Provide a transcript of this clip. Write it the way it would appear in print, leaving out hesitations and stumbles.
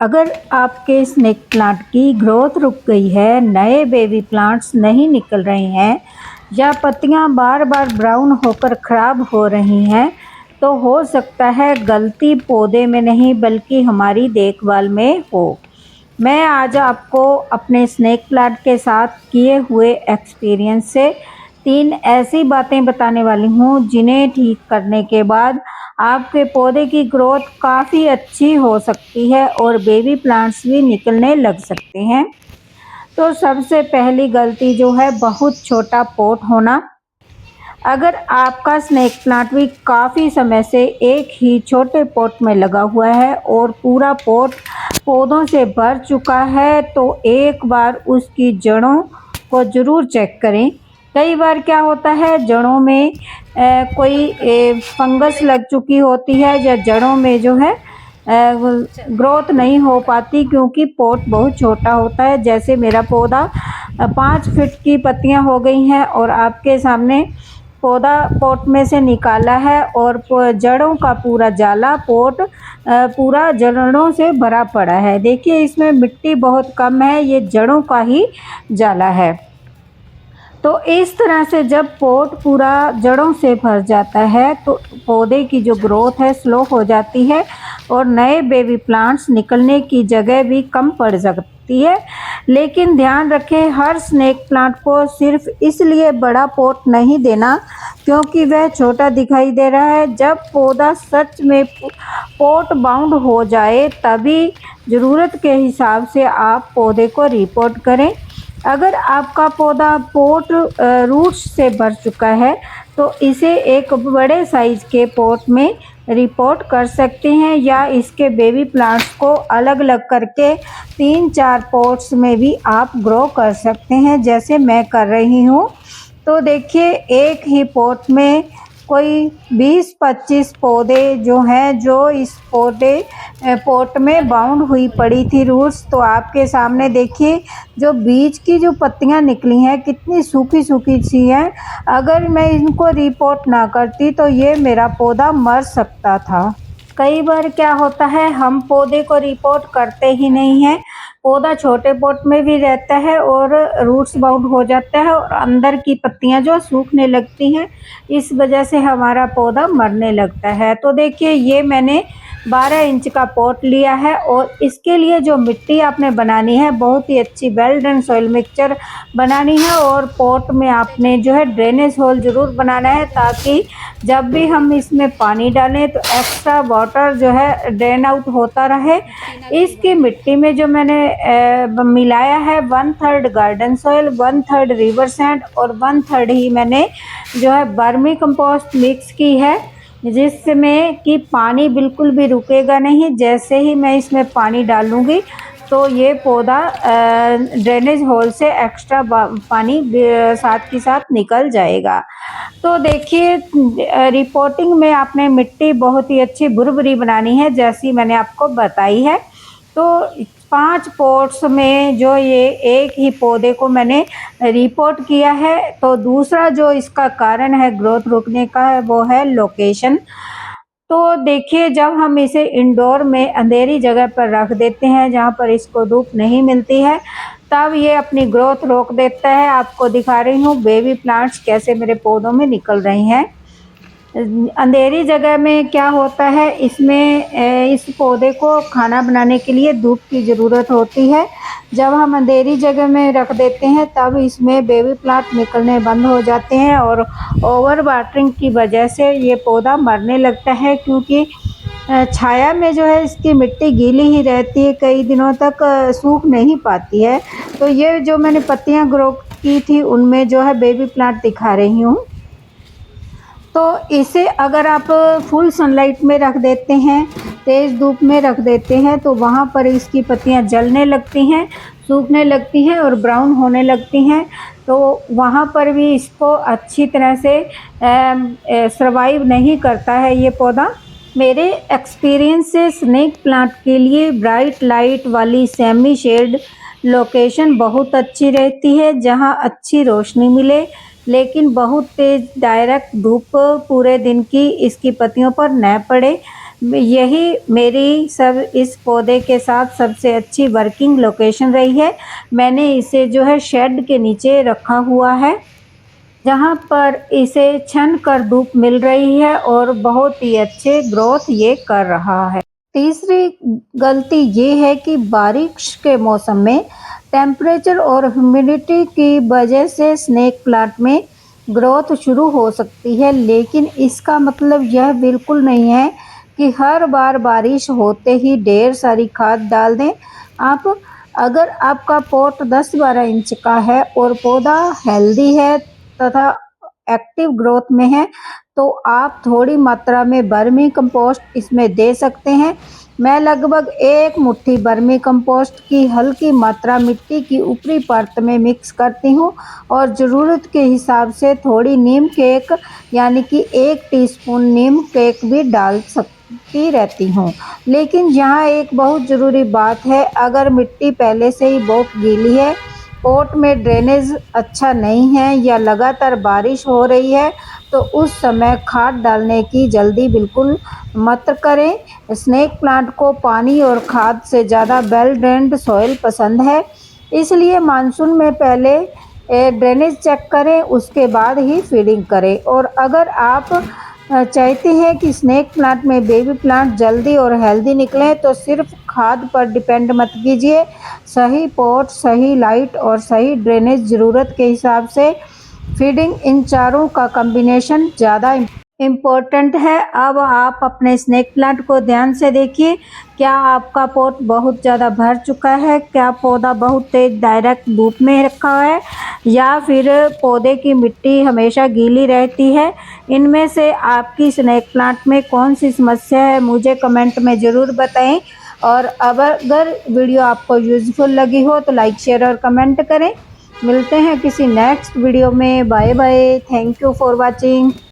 अगर आपके snake plant की ग्रोथ रुक गई है, नए बेबी प्लांट्स नहीं निकल रहे हैं या पत्तियां बार बार ब्राउन होकर ख़राब हो रही हैं, तो हो सकता है गलती पौधे में नहीं बल्कि हमारी देखभाल में हो। मैं आज आपको अपने स्नेक प्लांट के साथ किए हुए एक्सपीरियंस से 3 ऐसी बातें बताने वाली हूँ जिन्हें ठीक करने के बाद आपके पौधे की ग्रोथ काफ़ी अच्छी हो सकती है और बेबी प्लांट्स भी निकलने लग सकते हैं। तो सबसे पहली गलती जो है, बहुत छोटा पॉट होना। अगर आपका स्नेक प्लांट भी काफ़ी समय से एक ही छोटे पॉट में लगा हुआ है और पूरा पॉट पौधों से भर चुका है, तो एक बार उसकी जड़ों को ज़रूर चेक करें। कई बार क्या होता है, जड़ों में कोई फंगस लग चुकी होती है या जड़ों में जो है ग्रोथ नहीं हो पाती क्योंकि पॉट बहुत छोटा होता है। जैसे मेरा पौधा 5 फीट की पत्तियां हो गई हैं और आपके सामने पौधा पॉट में से निकाला है और जड़ों का पूरा जाला पॉट पूरा जड़ों से भरा पड़ा है। देखिए, इसमें मिट्टी बहुत कम है, ये जड़ों का ही जाला है। तो इस तरह से जब पॉट पूरा जड़ों से भर जाता है तो पौधे की जो ग्रोथ है स्लो हो जाती है और नए बेबी प्लांट्स निकलने की जगह भी कम पड़ सकती है। लेकिन ध्यान रखें, हर स्नेक प्लांट को सिर्फ इसलिए बड़ा पॉट नहीं देना क्योंकि वह छोटा दिखाई दे रहा है। जब पौधा सच में पॉट बाउंड हो जाए तभी ज़रूरत के हिसाब से आप पौधे को रिपोर्ट करें। अगर आपका पौधा पॉट रूट्स से भर चुका है तो इसे एक बड़े साइज के पॉट में रिपोर्ट कर सकते हैं या इसके बेबी प्लांट्स को अलग अलग करके 3-4 पॉट्स में भी आप ग्रो कर सकते हैं, जैसे मैं कर रही हूँ। तो देखिए, एक ही पॉट में कोई 20-25 पौधे जो हैं, जो इस पॉट में बाउंड हुई पड़ी थी रूट्स। तो आपके सामने देखिए, जो बीच की जो पत्तियां निकली हैं कितनी सूखी सूखी सी हैं। अगर मैं इनको रिपोर्ट ना करती तो ये मेरा पौधा मर सकता था। कई बार क्या होता है, हम पौधे को रिपोर्ट करते ही नहीं हैं, पौधा छोटे पॉट में भी रहता है और रूट्स बाउंड हो जाता है और अंदर की पत्तियां जो सूखने लगती हैं, इस वजह से हमारा पौधा मरने लगता है। तो देखिए, ये मैंने 12 इंच का पॉट लिया है और इसके लिए जो मिट्टी आपने बनानी है, बहुत ही अच्छी वेल डन सॉइल मिक्सचर बनानी है और पॉट में आपने जो है ड्रेनेज होल ज़रूर बनाना है ताकि जब भी हम इसमें पानी डालें तो एक्स्ट्रा वाटर जो है ड्रेन आउट होता रहे। इसकी मिट्टी में जो मैंने मिलाया है 1/3 गार्डन सॉइल, 1/3 रिवर सैंड और 1/3 ही मैंने जो है वर्मी कंपोस्ट मिक्स की है, जिसमें कि पानी बिल्कुल भी रुकेगा नहीं। जैसे ही मैं इसमें पानी डालूँगी तो ये पौधा ड्रेनेज होल से एक्स्ट्रा पानी साथ के साथ निकल जाएगा। तो देखिए, रिपोर्टिंग में आपने मिट्टी बहुत ही अच्छी भुरभुरी बनानी है, जैसी मैंने आपको बताई है। तो 5 पॉट्स में जो ये एक ही पौधे को मैंने रिपोर्ट किया है। तो दूसरा जो इसका कारण है ग्रोथ रुकने का है, वो है लोकेशन। तो देखिए, जब हम इसे इंडोर में अंधेरी जगह पर रख देते हैं जहाँ पर इसको धूप नहीं मिलती है, तब ये अपनी ग्रोथ रोक देता है। आपको दिखा रही हूँ बेबी प्लांट्स कैसे मेरे पौधों में निकल रहे हैं। अंधेरी जगह में क्या होता है, इसमें इस पौधे को खाना बनाने के लिए धूप की ज़रूरत होती है। जब हम अंधेरी जगह में रख देते हैं तब इसमें बेबी प्लांट निकलने बंद हो जाते हैं और ओवर वाटरिंग की वजह से ये पौधा मरने लगता है क्योंकि छाया में जो है इसकी मिट्टी गीली ही रहती है, कई दिनों तक सूख नहीं पाती है। तो ये जो मैंने पत्तियां ग्रो की थी उनमें जो है बेबी प्लांट दिखा रही हूँ। तो इसे अगर आप फुल सनलाइट में रख देते हैं, तेज़ धूप में रख देते हैं, तो वहाँ पर इसकी पत्तियाँ जलने लगती हैं, सूखने लगती हैं और ब्राउन होने लगती हैं। तो वहाँ पर भी इसको अच्छी तरह से सर्वाइव नहीं करता है ये पौधा। मेरे एक्सपीरियंस से स्नेक प्लांट के लिए ब्राइट लाइट वाली सेमी शेड लोकेशन बहुत अच्छी रहती है, जहाँ अच्छी रोशनी मिले लेकिन बहुत तेज़ डायरेक्ट धूप पूरे दिन की इसकी पत्तियों पर न पड़े। यही मेरी सब इस पौधे के साथ सबसे अच्छी वर्किंग लोकेशन रही है। मैंने इसे जो है शेड के नीचे रखा हुआ है, जहाँ पर इसे छन कर धूप मिल रही है और बहुत ही अच्छे ग्रोथ ये कर रहा है। तीसरी गलती ये है कि बारिश के मौसम में टेम्परेचर और ह्यूमिडिटी की वजह से स्नेक प्लांट में ग्रोथ शुरू हो सकती है, लेकिन इसका मतलब यह बिल्कुल नहीं है कि हर बार बारिश होते ही ढेर सारी खाद डाल दें। आप अगर आपका पॉट 10-12 इंच का है और पौधा हेल्दी है तथा एक्टिव ग्रोथ में है, तो आप थोड़ी मात्रा में वर्मी कंपोस्ट इसमें दे सकते हैं। मैं लगभग 1 मुट्ठी वर्मी कंपोस्ट की हल्की मात्रा मिट्टी की ऊपरी परत में मिक्स करती हूँ और ज़रूरत के हिसाब से थोड़ी नीम केक यानी कि 1 टीस्पून नीम केक भी डाल सकती रहती हूँ। लेकिन यहाँ एक बहुत ज़रूरी बात है, अगर मिट्टी पहले से ही बहुत गीली है, पॉट में ड्रेनेज अच्छा नहीं है या लगातार बारिश हो रही है, तो उस समय खाद डालने की जल्दी बिल्कुल मत करें। स्नेक प्लांट को पानी और खाद से ज़्यादा वेल ड्रेन्ड सॉइल पसंद है, इसलिए मानसून में पहले ड्रेनेज चेक करें, उसके बाद ही फीडिंग करें। और अगर आप चाहते हैं कि स्नेक प्लांट में बेबी प्लांट जल्दी और हेल्दी निकलें, तो सिर्फ खाद पर डिपेंड मत कीजिए। सही पॉट, सही लाइट और सही ड्रेनेज ज़रूरत के हिसाब से फीडिंग, इन चारों का कॉम्बिनेशन ज़्यादा इम्पोर्टेंट है। अब आप अपने स्नेक प्लांट को ध्यान से देखिए, क्या आपका पॉट बहुत ज़्यादा भर चुका है, क्या पौधा बहुत तेज डायरेक्ट धूप में रखा है, या फिर पौधे की मिट्टी हमेशा गीली रहती है। इनमें से आपकी स्नेक प्लांट में कौन सी समस्या है, मुझे कमेंट में ज़रूर बताएं। और अब अगर वीडियो आपको यूज़फुल लगी हो तो लाइक, शेयर और कमेंट करें। मिलते हैं किसी नेक्स्ट वीडियो में। Bye bye. Thank you for watching.